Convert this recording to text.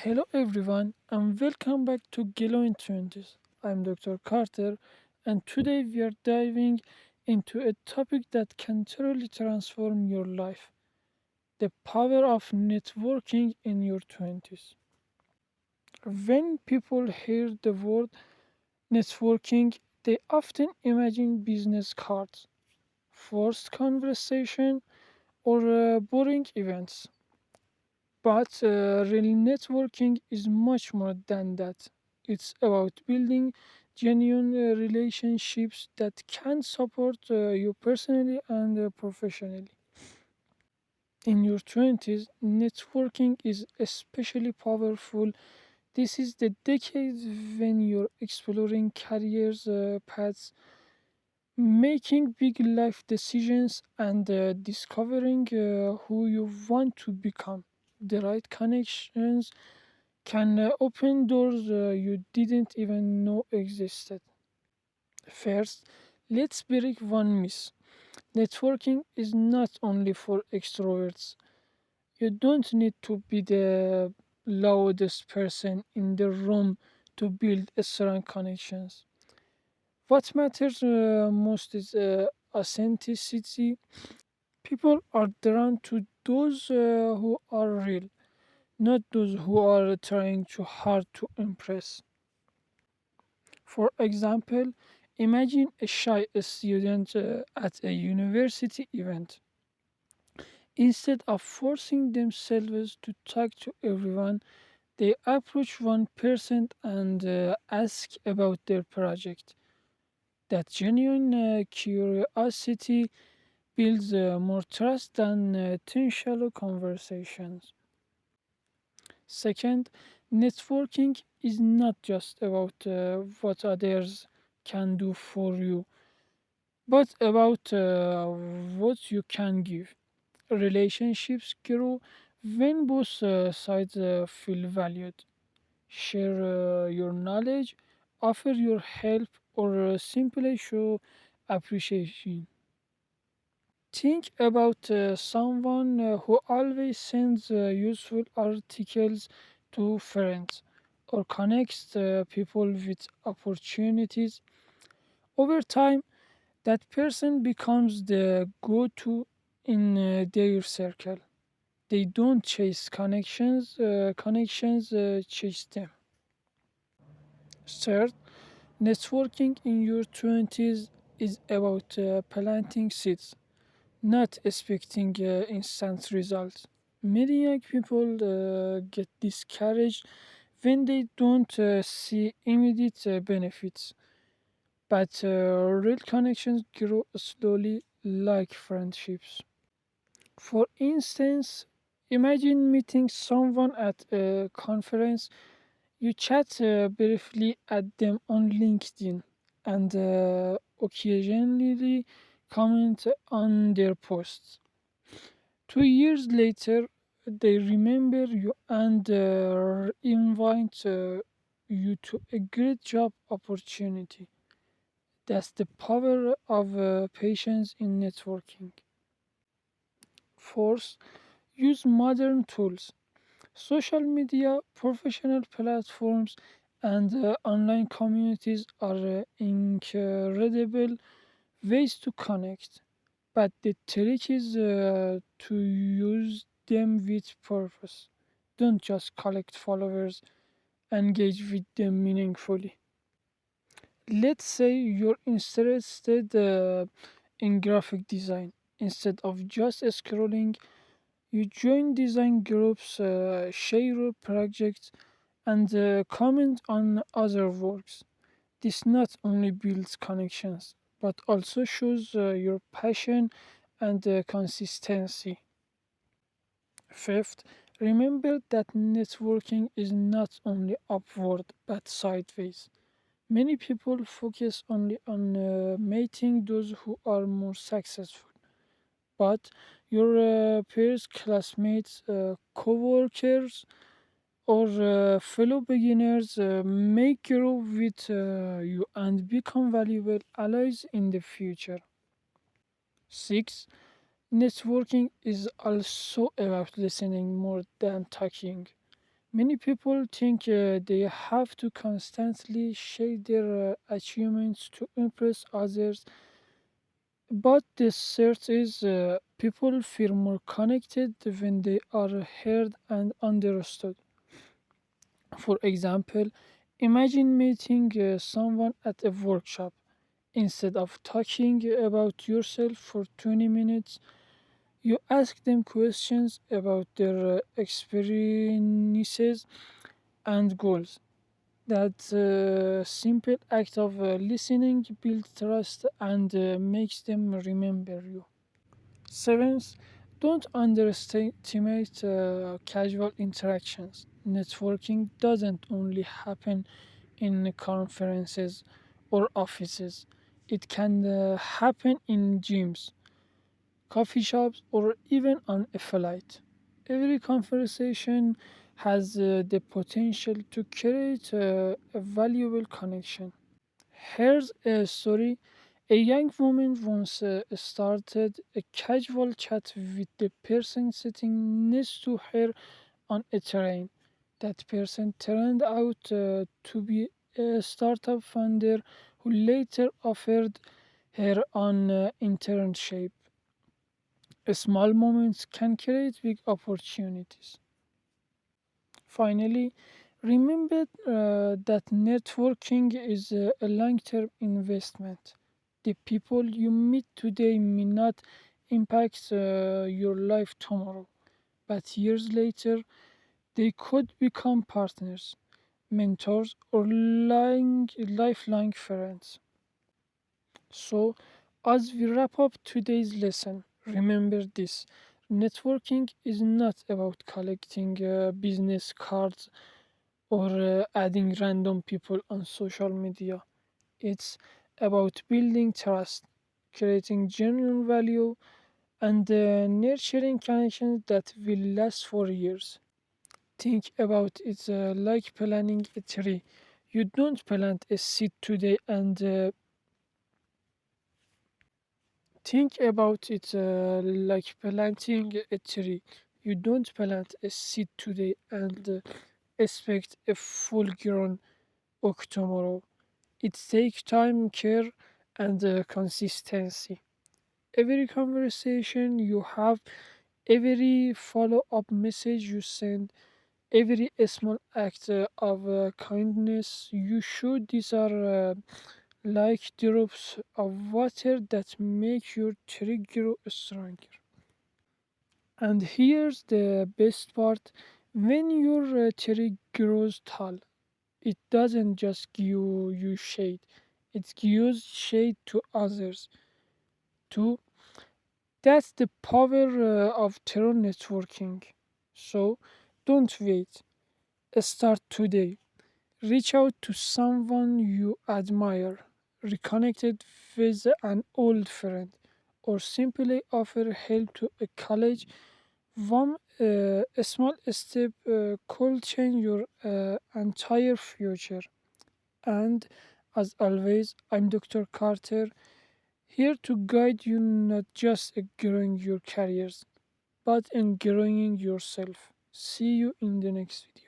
Hello everyone and welcome back to Gelo in 20s. I'm Dr. Carter and today we are diving into a topic that can truly transform your life, the power of networking in your 20s. When people hear the word networking, they often imagine business cards, forced conversation, or boring events. But real networking is much more than that. It's about building genuine relationships that can support you personally and professionally. In your 20s, networking is especially powerful. This is the decade when you're exploring careers paths, making big life decisions, and discovering who you want to become. The right connections can open doors you didn't even know existed. First, let's break one myth. Networking is not only for extroverts. You don't need to be the loudest person in the room to build strong connections. What matters most is authenticity. People are drawn to those who are real, not those who are trying too hard to impress. For example, imagine a shy student at a university event. Instead of forcing themselves to talk to everyone, they approach one person and ask about their project. That genuine curiosity builds more trust than 10 shallow conversations. Second, networking is not just about what others can do for you, but about what you can give. Relationships grow when both sides feel valued. Share your knowledge, offer your help, or simply show appreciation. Think about someone who always sends useful articles to friends or connects people with opportunities. Over time, that person becomes the go to in their circle. They don't chase connections, connections chase them. Third, networking in your 20s is about planting seeds, not expecting instant results. Many young people get discouraged when they don't see immediate benefits, but real connections grow slowly like friendships. For instance, imagine meeting someone at a conference. You chat briefly at them on LinkedIn and occasionally comment on their posts. 2 years later, they remember you and invite you to a great job opportunity. That's the power of patience in networking. Fourth, use modern tools. Social media, professional platforms, and online communities are incredible ways to connect. But the trick is to use them with purpose. Don't just collect followers, engage with them meaningfully. Let's say you're interested in graphic design. Instead of just scrolling, you join design groups, share your projects, and comment on other works. This not only builds connections, but also shows your passion and consistency. Fifth, remember that networking is not only upward but sideways. Many people focus only on meeting those who are more successful, but your peers, classmates, co workers, or fellow beginners may grow with you and become valuable allies in the future. Six, networking is also about listening more than talking. Many people think they have to constantly share their achievements to impress others, but the truth is, people feel more connected when they are heard and understood. For example, imagine meeting someone at a workshop. Instead of talking about yourself for 20 minutes, you ask them questions about their experiences and goals. That simple act of listening builds trust and makes them remember you. Seventh, don't underestimate casual interactions. Networking doesn't only happen in conferences or offices, it can happen in gyms, coffee shops, or even on a flight. Every conversation has the potential to create a valuable connection. Here's a story. A young woman once started a casual chat with the person sitting next to her on a train. That person turned out to be a startup founder who later offered her an internship. Small moments can create big opportunities. Finally, remember that networking is a long term investment. The people you meet today may not impact your life tomorrow, but years later, they could become partners, mentors, or lifelong friends. So, as we wrap up today's lesson, remember this: networking is not about collecting business cards or adding random people on social media. It's about building trust, creating genuine value, and nurturing connections that will last for years. Think about it like planting a tree. You don't plant a seed today and think about it like planting a tree. You don't plant a seed today and expect a full grown oak tomorrow. It takes time, care, and consistency. Every conversation you have, every follow up message you send, every small act of kindness you show, these are like drops of water that make your tree grow stronger. And here's the best part: when your tree grows tall, it doesn't just give you shade, it gives shade to others too. That's the power of true networking. So don't wait, start today. Reach out to someone you admire, reconnected with an old friend, or simply offer help to a college. A small step could change your entire future. And as always, I'm Dr. Carter, here to guide you not just in growing your careers, but in growing yourself. See you in the next video.